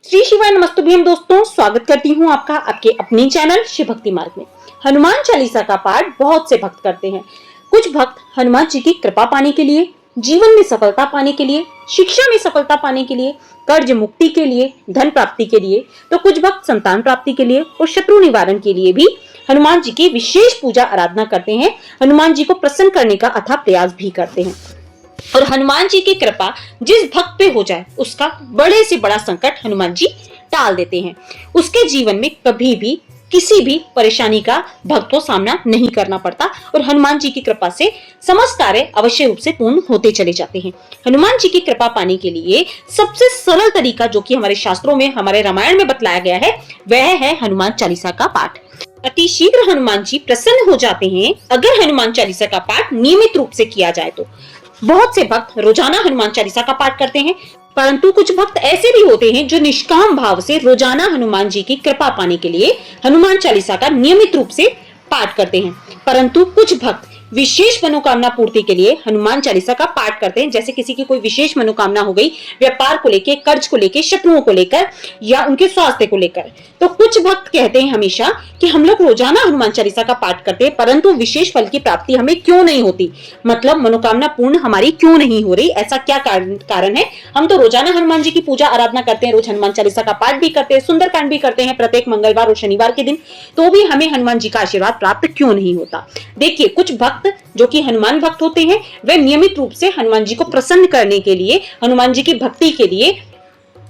श्री शिवाय नमस्तुभ्यम दोस्तों, स्वागत करती हूँ आपका आपके अपने चैनल शिव भक्ति मार्ग में। हनुमान चालीसा का पाठ बहुत से भक्त करते हैं। कुछ भक्त हनुमान जी की कृपा पाने के लिए, जीवन में सफलता पाने के लिए, शिक्षा में सफलता पाने के लिए, कर्ज मुक्ति के लिए, धन प्राप्ति के लिए, तो कुछ भक्त संतान प्राप्ति के लिए और शत्रु निवारण के लिए भी हनुमान जी की विशेष पूजा आराधना करते हैं। हनुमान जी को प्रसन्न करने का अथक प्रयास भी करते हैं और हनुमान जी की कृपा जिस भक्त पे हो जाए उसका बड़े से बड़ा संकट हनुमान जी टाल देते हैं। उसके जीवन में कभी भी किसी भी परेशानी का भक्त को सामना नहीं करना पड़ता और हनुमान जी की कृपा से समस्त कार्य अवश्य रूप से पूर्ण होते चले जाते हैं। हनुमान जी की कृपा पाने के लिए सबसे सरल तरीका जो कि हमारे शास्त्रों में, हमारे रामायण में बतलाया गया है, वह है हनुमान चालीसा का पाठ। अति शीघ्र हनुमान जी प्रसन्न हो जाते हैं अगर हनुमान चालीसा का पाठ नियमित रूप से किया जाए तो। बहुत से भक्त रोजाना हनुमान चालीसा का पाठ करते हैं, परंतु कुछ भक्त ऐसे भी होते हैं जो निष्काम भाव से रोजाना हनुमान जी की कृपा पाने के लिए हनुमान चालीसा का नियमित रूप से पाठ करते हैं। परंतु कुछ भक्त विशेष मनोकामना पूर्ति के लिए हनुमान चालीसा का पाठ करते हैं। जैसे किसी की कोई विशेष मनोकामना हो गई, व्यापार को लेकर, कर्ज को लेकर, शत्रुओं को लेकर या उनके स्वास्थ्य को लेकर, तो कुछ भक्त कहते हैं हमेशा कि हम लोग रोजाना हनुमान चालीसा का पाठ करते हैं परंतु विशेष फल की प्राप्ति हमें क्यों नहीं होती, मतलब मनोकामना पूर्ण हमारी क्यों नहीं हो रही, ऐसा क्या कारण है। हम तो रोजाना हनुमान जी की पूजा आराधना करते हैं, रोज हनुमान चालीसा का पाठ भी करते हैं, सुंदरकांड भी करते हैं प्रत्येक मंगलवार और शनिवार के दिन, तो भी हमें हनुमान जी का आशीर्वाद प्राप्त क्यों नहीं होता। देखिए, कुछ भक्त जो कि हनुमान भक्त होते हैं वे नियमित रूप से हनुमान जी को प्रसन्न करने के लिए, हनुमान जी की भक्ति के लिए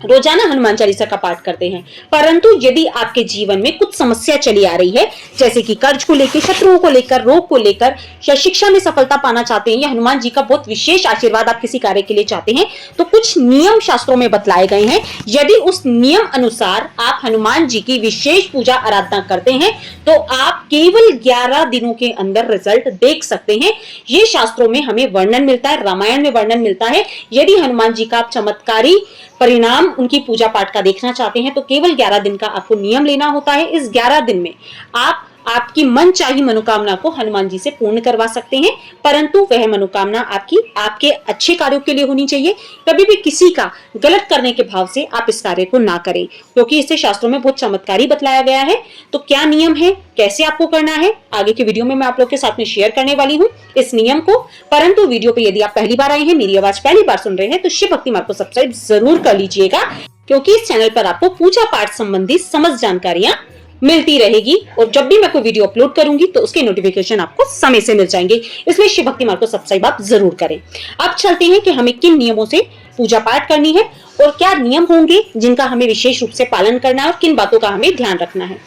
रोजाना हनुमान चालीसा का पाठ करते हैं। परंतु यदि आपके जीवन में कुछ समस्या चली आ रही है, जैसे कि कर्ज को लेकर, शत्रुओं को लेकर, रोग को लेकर, या शिक्षा में सफलता पाना चाहते हैं, या हनुमान जी का बहुत विशेष आशीर्वाद आप किसी कार्य के लिए चाहते हैं, तो कुछ नियम शास्त्रों में बतलाए गए हैं। यदि उस नियम अनुसार आप हनुमान जी की विशेष पूजा आराधना करते हैं तो आप केवल 11 दिनों के अंदर रिजल्ट देख सकते हैं। ये शास्त्रों में हमें वर्णन मिलता है, रामायण में वर्णन मिलता है। यदि हनुमान जी का आप चमत्कारी परिणाम उनकी पूजा पाठ का देखना चाहते हैं तो केवल 11 दिन का आपको नियम लेना होता है। इस 11 दिन में आप आपकी मन चाही मनोकामना को हनुमान जी से पूर्ण करवा सकते हैं, परंतु वह मनोकामना आपके अच्छे कार्यों के लिए होनी चाहिए। कभी भी किसी का गलत करने के भाव से आप इस कार्य को ना करें, क्योंकि इसे शास्त्रों में बहुत चमत्कारी बतलाया गया है। तो क्या नियम है, कैसे आपको करना है, आगे के वीडियो में मैं आप लोग के साथ में शेयर करने वाली हूँ इस नियम को। परंतु वीडियो पे यदि आप पहली बार आए हैं, मेरी आवाज पहली बार सुन रहे हैं, तो शिव भक्ति मार्ग को सब्सक्राइब जरूर कर लीजिएगा, क्योंकि इस चैनल पर आपको पूजा पाठ संबंधी समस्त जानकारियां मिलती रहेगी और जब भी मैं कोई वीडियो अपलोड करूंगी तो उसके नोटिफिकेशन आपको समय से मिल जाएंगे। इसलिए शिव भक्ति मार्ग को सब्सक्राइब आप जरूर करें। अब चलते हैं कि हमें किन नियमों से पूजा पाठ करनी है और क्या नियम होंगे जिनका हमें विशेष रूप से पालन करना है और किन बातों का हमें ध्यान रखना है।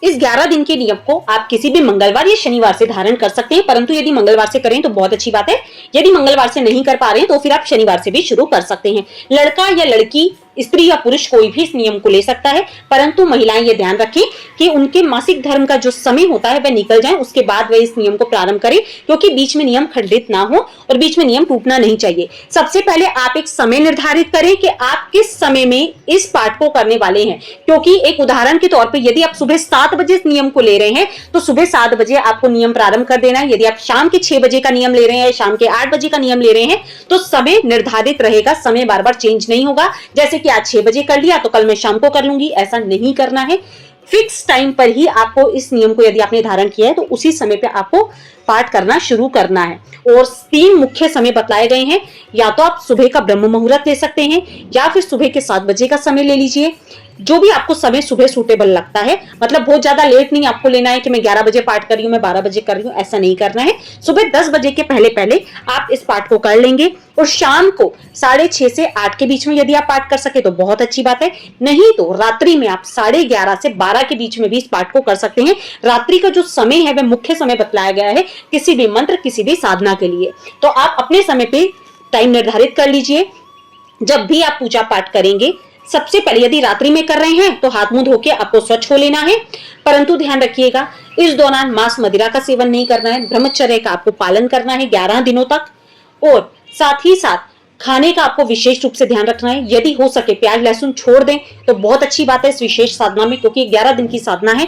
इस 11 दिन के नियम को आप किसी भी मंगलवार या शनिवार से धारण कर सकते हैं, परंतु यदि मंगलवार से करें तो बहुत अच्छी बात है। यदि मंगलवार से नहीं कर पा रहे हैं तो फिर आप शनिवार से भी शुरू कर सकते हैं। लड़का या लड़की, स्त्री या पुरुष कोई भी इस नियम को ले सकता है, परंतु महिलाएं ये ध्यान रखें कि उनके मासिक धर्म का जो समय होता है वह निकल जाए, उसके बाद वह इस नियम को प्रारंभ करें, क्योंकि बीच में नियम खंडित ना हो और बीच में नियम टूटना नहीं चाहिए। सबसे पहले आप एक समय निर्धारित करें कि आप किस समय में इस पाठ को करने वाले हैं, क्योंकि एक उदाहरण के तौर पर यदि आप सुबह 7 बजे इस नियम को ले रहे हैं तो सुबह 7 बजे आपको नियम प्रारंभ कर देना है। यदि आप शाम के 6 बजे का नियम ले रहे हैं, शाम के 8 बजे का नियम ले रहे हैं, तो समय निर्धारित रहेगा, समय बार बार चेंज नहीं होगा। जैसे कि आज 6 बजे कर लिया तो कल मैं शाम को कर लूंगी, ऐसा नहीं करना है। फिक्स टाइम पर ही आपको इस नियम को यदि आपने धारण किया है तो उसी समय पे आपको पाठ करना शुरू करना है। और 3 मुख्य समय बतलाए गए हैं, या तो आप सुबह का ब्रह्म मुहूर्त ले सकते हैं या फिर सुबह के 7 बजे का समय ले लीजिए, जो भी आपको समय सुबह सूटेबल लगता है। मतलब बहुत ज्यादा लेट नहीं आपको लेना है कि मैं 11 बजे पाठ कर रही हूँ, मैं 12 बजे कर रही हूँ, ऐसा नहीं करना है। सुबह 10 बजे के पहले पहले आप इस पाठ को कर लेंगे और शाम को 6:30 से 8 के बीच में यदि आप पाठ कर सके तो बहुत अच्छी बात है। नहीं तो रात्रि में आप 11:30 से 12 के बीच में भी इस पाठ को कर सकते हैं। रात्रि का जो समय है वह मुख्य समय बतलाया गया है किसी भी मंत्र, किसी भी साधना के लिए, तो आप अपने समय पे टाइम निर्धारित कर लीजिए। जब भी आप पूजा पाठ करेंगे, सबसे पहले यदि रात्रि में कर रहे हैं तो हाथ मुंह धो के आपको स्वच्छ हो लेना है, परंतु ध्यान रखिएगा इस दौरान मांस मदिरा का सेवन नहीं करना है। ब्रह्मचर्य का आपको पालन करना है 11 दिनों तक, और साथ ही साथ खाने का आपको विशेष रूप से ध्यान रखना है। यदि हो सके प्याज लहसुन छोड़ दें तो बहुत अच्छी बात है इस विशेष साधना में, क्योंकि 11 दिन की साधना है।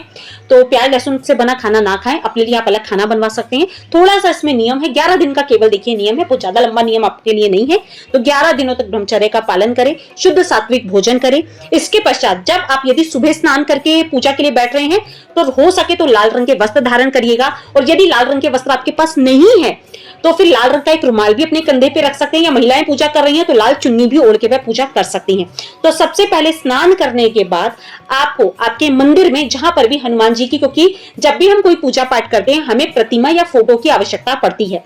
तो प्याज लहसुन से बना खाना ना खाएं, अपने लिए आप अलग खाना बनवा सकते हैं। थोड़ा सा इसमें नियम है, 11 दिन का केवल देखिए नियम है, बहुत ज्यादा लंबा नियम आपके लिए नहीं है। तो 11 दिनों तक ब्रह्मचर्य का पालन करें, शुद्ध सात्विक भोजन करें। इसके पश्चात जब आप यदि सुबह स्नान करके पूजा के लिए बैठ रहे हैं तो हो सके तो लाल रंग के वस्त्र धारण करिएगा, और यदि लाल रंग के वस्त्र आपके पास नहीं है तो फिर लाल रंग का एक रुमाल भी अपने कंधे पे रख सकते हैं, या महिलाएं पूजा कर रही हैं तो लाल चुन्नी भी ओढ़ के वह पूजा कर सकती हैं। तो सबसे पहले स्नान करने के बाद आपको आपके मंदिर में जहां पर भी हनुमान जी की, क्योंकि जब भी हम कोई पूजा पाठ करते हैं हमें प्रतिमा या फोटो की आवश्यकता पड़ती है।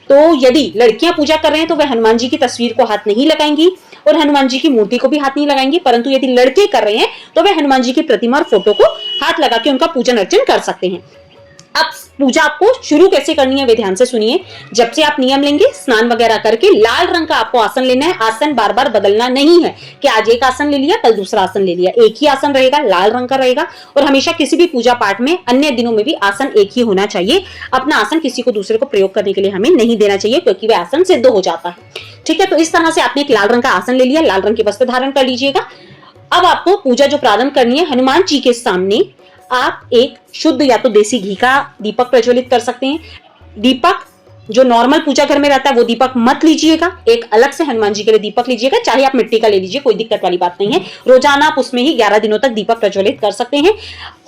तो यदि लड़कियां पूजा कर रहे हैं तो वह हनुमान जी की तस्वीर को हाथ नहीं लगाएंगी और हनुमान जी की मूर्ति को भी हाथ नहीं लगाएंगी, परंतु यदि लड़के कर रहे हैं तो वह हनुमान जी की प्रतिमा और फोटो को हाथ लगा के उनका पूजन अर्चन कर सकते हैं। अब पूजा आपको शुरू कैसे करनी है वे ध्यान से सुनिए। जब से आप नियम लेंगे स्नान वगैरह करके लाल रंग का आपको आसन लेना है। आसन बार बार बदलना नहीं है कि आज एक आसन ले लिया कल दूसरा आसन ले लिया, एक ही आसन रहेगा, लाल रंग का रहेगा। और हमेशा किसी भी पूजा पाठ में अन्य दिनों में भी आसन एक ही होना चाहिए। अपना आसन किसी को दूसरे को प्रयोग करने के लिए हमें नहीं देना चाहिए, क्योंकि वह आसन सिद्ध हो जाता है। ठीक है, तो इस तरह से आपने एक लाल रंग का आसन ले लिया, लाल रंग के वस्त्र धारण कर लीजिएगा। अब आपको पूजा जो प्रारंभ करनी है, हनुमान जी के सामने आप एक शुद्ध या तो देसी घी का दीपक प्रज्वलित कर सकते हैं। दीपक जो नॉर्मल पूजा घर में रहता है वो दीपक मत लीजिएगा, एक अलग से हनुमान जी के लिए दीपक लीजिएगा, चाहे आप मिट्टी का ले लीजिए, कोई दिक्कत वाली बात नहीं है। रोजाना आप उसमें ही 11 दिनों तक दीपक प्रज्वलित कर सकते हैं।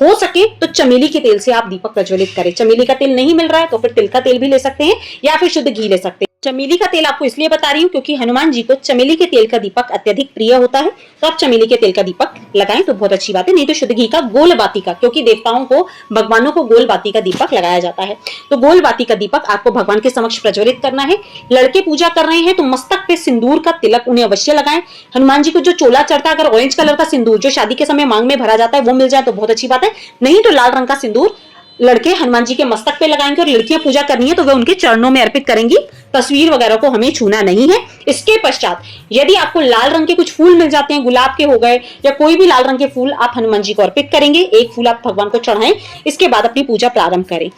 हो सके तो चमेली के तेल से आप दीपक प्रज्वलित करें। चमेली का तेल नहीं मिल रहा है तो फिर तिल का तेल भी ले सकते हैं या फिर शुद्ध घी ले सकते हैं। चमेली का तेल आपको इसलिए बता रही हूँ क्योंकि हनुमान जी को चमेली के तेल का दीपक अत्यधिक प्रिय होता है, तो आप चमेली के तेल का दीपक लगाएं तो बहुत अच्छी बात है। नहीं तो शुद्ध घी का गोल बाती का, क्योंकि देवताओं को भगवानों को गोल बाती का दीपक लगाया जाता है, तो गोल बाती का दीपक आपको भगवान के समक्ष प्रज्वलित करना है। लड़के पूजा कर रहे हैं तो मस्तक पे सिंदूर का तिलक उन्हें अवश्य लगाएं। हनुमान जी को जो चोला चढ़ता है, अगर ऑरेंज कलर का सिंदूर जो शादी के समय मांग में भरा जाता है वो मिल जाए तो बहुत अच्छी बात है, नहीं तो लाल रंग का सिंदूर लड़के हनुमान जी के मस्तक पे लगाएंगे। और लड़कियां पूजा करनी है तो वे उनके चरणों में अर्पित करेंगी, तस्वीर वगैरह को हमें छूना नहीं है। इसके पश्चात यदि आपको लाल रंग के कुछ फूल मिल जाते हैं, गुलाब के हो गए या कोई भी लाल रंग के फूल, आप हनुमान जी को अर्पित करेंगे। एक फूल आप भगवान को चढ़ाएं, इसके बाद अपनी पूजा प्रारंभ करें।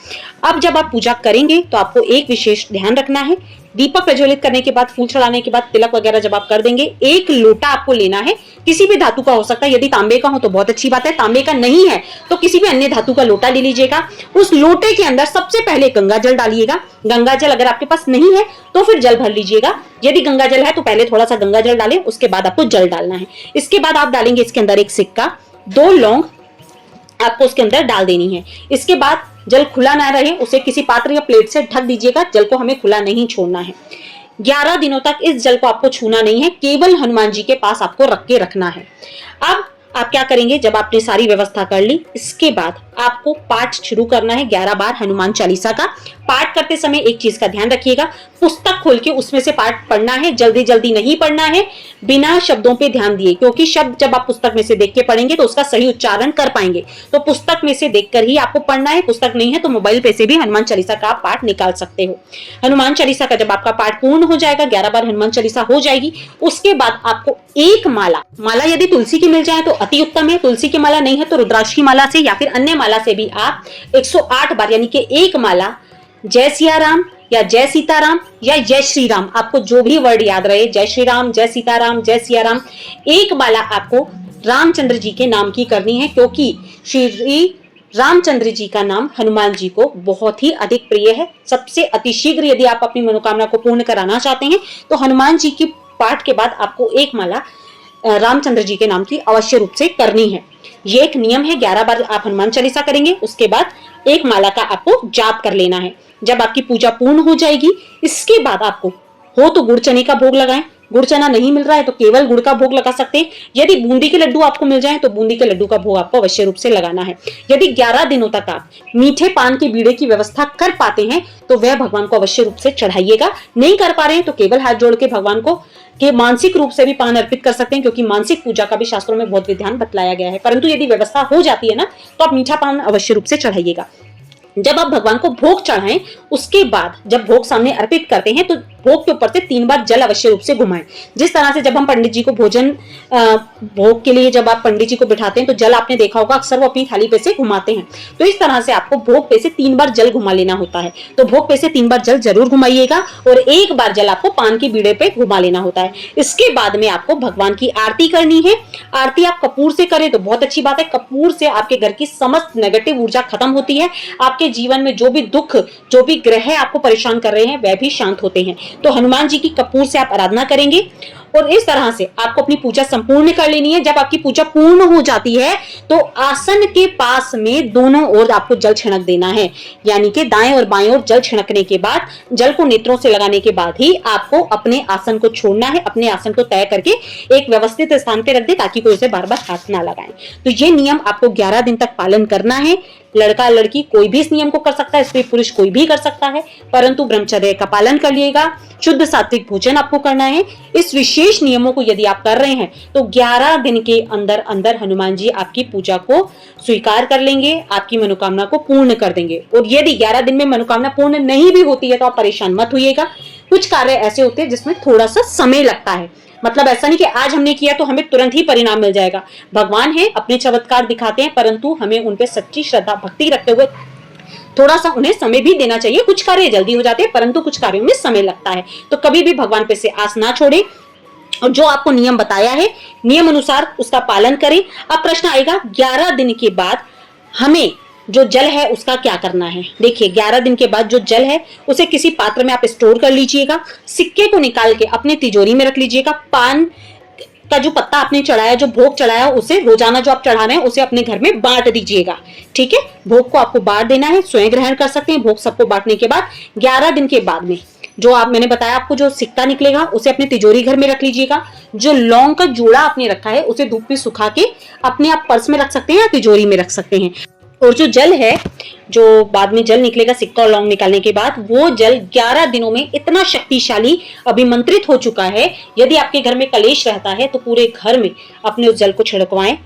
अब जब आप पूजा करेंगे तो आपको एक विशेष ध्यान रखना है। दीपक प्रज्वलित करने के बाद, फूल चढ़ाने के बाद, तिलक वगैरह जब आप कर देंगे, एक लोटा आपको लेना है, किसी भी धातु का हो सकता है। यदि तांबे का हो तो बहुत अच्छी बात है, तांबे का नहीं है तो किसी भी अन्य धातु का लोटा ले लीजिएगा। उस लोटे के अंदर सबसे पहले गंगा जल डालिएगा। गंगा जल अगर आपके पास नहीं है तो फिर जल भर लीजिएगा। यदि गंगा जल है तो पहले थोड़ा सा गंगा जल डालें, उसके बाद आपको जल डालना है। इसके बाद आप डालेंगे इसके अंदर एक सिक्का, 2 लौंग आपको उसके अंदर डाल देनी है। इसके बाद जल खुला ना रहे, उसे किसी पात्र या प्लेट से ढक दीजिएगा। जल को हमें खुला नहीं छोड़ना है। 11 दिनों तक इस जल को आपको छूना नहीं है, केवल हनुमान जी के पास आपको रख के रखना है। अब आप क्या करेंगे, जब आपने सारी व्यवस्था कर ली, इसके बाद आपको पाठ शुरू करना है 11 बार हनुमान चालीसा का। पाठ करते समय एक चीज का ध्यान रखिएगा, पुस्तक खोल के उसमें से पाठ पढ़ना है, जल्दी जल्दी नहीं पढ़ना है, बिना शब्दों पे ध्यान दिए, क्योंकि शब्द जब आप पुस्तक में से देख के पढ़ेंगे तो उसका सही उच्चारण कर पाएंगे। तो पुस्तक में से देखकर ही आपको पढ़ना है। पुस्तक नहीं है तो मोबाइल पे से भी हनुमान चालीसा का आप पाठ निकाल सकते हो। हनुमान चालीसा का जब आपका पाठ पूर्ण हो जाएगा, 11 बार हनुमान चालीसा हो जाएगी, उसके बाद आपको एक माला यदि तुलसी की मिल जाए तो अति उत्तम है। तुलसी की माला नहीं है तो रुद्राक्ष की माला से या फिर अन्य माला से भी आप 108 बार यानी कि एक माला जय सिया राम या जय सीताराम या जय श्री राम, आपको जो भी वर्ड याद रहे, जय श्री राम, जय सीताराम, जय सिया राम, एक माला आपको रामचंद्र जी के नाम की करनी है, क्योंकि श्री रामचंद्र जी का नाम हनुमान जी को बहुत ही अधिक प्रिय है। सबसे अतिशीघ्र यदि आप अपनी मनोकामना को पूर्ण कराना चाहते हैं तो हनुमान जी की पाठ के बाद आपको एक माला रामचंद्र जी के नाम की अवश्य रूप से करनी है। ये एक नियम है। 11 बार आप हनुमान चालीसा करेंगे, उसके बाद एक माला का आपको जाप कर लेना है। जब आपकी पूजा पूर्ण हो जाएगी, इसके बाद आपको हो तो गुड़ चने का भोग लगाएं। गुड़ चना नहीं मिल रहा है तो केवल गुड़ का भोग लगा सकते हैं। यदि बूंदी के लड्डू आपको मिल जाए तो बूंदी के लड्डू का भोग आपको अवश्य रूप से लगाना है। यदि 11 दिनों तक आप मीठे पान के बीड़े की व्यवस्था कर पाते हैं तो वह भगवान को अवश्य रूप से चढ़ाइएगा। नहीं कर पा रहे हैं तो केवल हाथ जोड़ के भगवान को के मानसिक रूप से भी पान अर्पित कर सकते हैं, क्योंकि मानसिक पूजा का भी शास्त्रों में बहुत विधान बतलाया गया है। परंतु यदि व्यवस्था हो जाती है ना तो आप मीठा पान अवश्य रूप से चढ़ाइएगा। जब आप भगवान को भोग चढ़ाएं, उसके बाद जब भोग सामने अर्पित करते हैं तो भोग के ऊपर से 3 बार जल अवश्य रूप से घुमाएं। जिस तरह से जब हम पंडित जी को भोजन भोग के लिए जब आप पंडित जी को बिठाते हैं तो जल आपने देखा होगा अक्सर वो अपनी थाली पे से घुमाते हैं। तो इस तरह से आपको भोग पे से 3 बार जल घुमा लेना होता है। तो भोग पे से 3 बार जल जरूर घुमाइएगा और 1 बार जल आपको पान की बीड़े पे घुमा लेना होता है। इसके बाद में आपको भगवान की आरती करनी है। आरती आप कपूर से करें तो बहुत अच्छी बात है। कपूर से आपके घर की समस्त नेगेटिव ऊर्जा खत्म होती है। आपके जीवन में जो भी दुख, जो भी ग्रह आपको परेशान कर रहे हैं वह भी शांत होते हैं। तो हनुमान जी की कपूर से आप आराधना करेंगे और इस तरह से आपको अपनी पूजा संपूर्ण कर लेनी है। जब आपकी पूजा पूर्ण हो जाती है तो आसन के पास में दोनों ओर आपको जल छिड़क देना है, यानी कि दाएं और बाएं ओर जल छिड़कने के बाद जल को नेत्रों से लगाने के बाद ही आपको अपने आसन को छोड़ना है। अपने आसन को तय करके एक व्यवस्थित स्थान पे रख दे ताकि कोई उसे बार बार हाथ ना लगाए। तो ये नियम आपको 11 दिन तक पालन करना है। लड़का लड़की कोई भी इस नियम को कर सकता है, स्त्री पुरुष कोई भी कर सकता है, परंतु ब्रह्मचर्य का पालन कर लिएगा। शुद्ध सात्विक भोजन आपको करना है। इस विशेष नियमों को यदि आप कर रहे हैं तो 11 दिन के अंदर अंदर हनुमान जी आपकी पूजा को स्वीकार कर लेंगे, आपकी मनोकामना को पूर्ण कर देंगे। और यदि 11 दिन में मनोकामना पूर्ण नहीं भी होती है तो आप परेशान मत होइएगा। कुछ कार्य ऐसे होते हैं जिसमें थोड़ा सा समय लगता है, मतलब ऐसा नहीं कि आज हमने किया तो हमें तुरंत ही परिणाम मिल जाएगा। भगवान है, अपने चमत्कार दिखाते हैं, परंतु हमें उन पे सच्ची श्रद्धा भक्ति रखते हुए थोड़ा सा उन्हें समय भी देना चाहिए। कुछ कार्य जल्दी हो जाते हैं परंतु कुछ कार्यों में समय लगता है। तो कभी भी भगवान पे से आस ना छोड़े और जो आपको नियम बताया है नियम अनुसार उसका पालन करें। अब प्रश्न आएगा 11 दिन के बाद हमें जो जल है उसका क्या करना है। देखिए 11 दिन के बाद जो जल है उसे किसी पात्र में आप स्टोर कर लीजिएगा। सिक्के को निकाल के अपने तिजोरी में रख लीजिएगा। पान का जो पत्ता आपने चढ़ाया, जो भोग चढ़ाया, उसे रोजाना जो आप चढ़ा रहे हैं उसे अपने घर में बांट दीजिएगा। ठीक है, भोग को आपको बांट देना है, स्वयं ग्रहण कर सकते हैं। भोग सबको बांटने के बाद 11 दिन के बाद में जो आप मैंने बताया आपको जो सिक्का निकलेगा उसे अपने तिजोरी घर में रख लीजिएगा। जो लौंग का जोड़ा आपने रखा है उसे धूप में सुखा के अपने आप पर्स में रख सकते हैं या तिजोरी में रख सकते हैं। और जो जल है, जो बाद में जल निकलेगा सिक्का और लौंग निकालने के बाद, वो जल 11 दिनों में इतना शक्तिशाली अभिमंत्रित हो चुका है। यदि आपके घर में कलेश रहता है तो पूरे घर में अपने उस जल को छिड़कवाएं।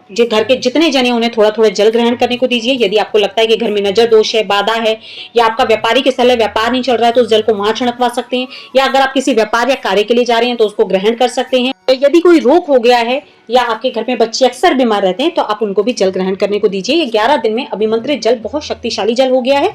जो घर के जितने जने उन्हें थोड़ा थोड़ा जल ग्रहण करने को दीजिए। यदि आपको लगता है कि घर में नजर दोष है, बाधा है, या आपका व्यापारिक स्थल है, व्यापार नहीं चल रहा है, तो उस जल को वहां छिड़कवा सकते हैं। या अगर आप किसी व्यापार या कार्य के लिए जा रहे हैं तो उसको ग्रहण कर सकते हैं। तो यदि कोई रोग हो गया है या आपके घर में बच्चे अक्सर बीमार रहते हैं तो आप उनको भी जल ग्रहण करने को दीजिए। ये 11 दिन में अभिमंत्रित जल बहुत शक्तिशाली जल हो गया है,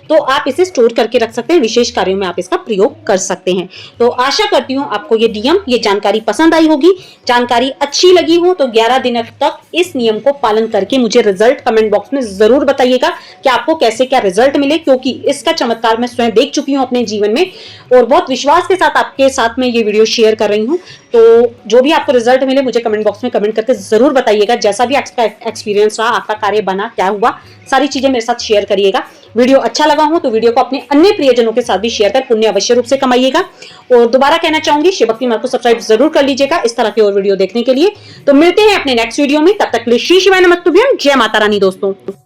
तो आप इसे स्टोर करके रख सकते हैं। विशेष कार्यों में आप इसका प्रयोग कर सकते हैं। तो आशा करती हूँ आपको ये नियम, ये जानकारी पसंद आई होगी। जानकारी अच्छी लगी हो तो 11 दिन तक इस नियम को पालन करके मुझे रिजल्ट कमेंट बॉक्स में जरूर बताइएगा कि आपको कैसे क्या रिजल्ट मिले, क्योंकि इसका चमत्कार मैं स्वयं देख चुकी हूँ अपने जीवन में और बहुत विश्वास के साथ आपके साथ में ये वीडियो शेयर कर रही हूँ। तो जो भी आपको रिजल्ट मिले मुझे कमेंट बॉक्स में कमेंट करके जरूर बताइएगा। जैसा भी आपका एक्सपीरियंस रहा, आपका कार्य बना, क्या हुआ, सारी चीजें मेरे साथ शेयर करिएगा। वीडियो अच्छा लगा हो तो वीडियो को अपने अन्य प्रियजनों के साथ भी शेयर कर पुण्य अवश्य रूप से कमाइएगा। और दोबारा कहना चाहूंगी शिव भक्ति मार्ग को सब्सक्राइब जरूर कर लीजिएगा इस तरह के और वीडियो देखने के लिए। तो मिलते हैं अपने नेक्स्ट वीडियो में, तब तक के लिए श्री शिवाय नमस्तुभ्यं। जय माता रानी दोस्तों।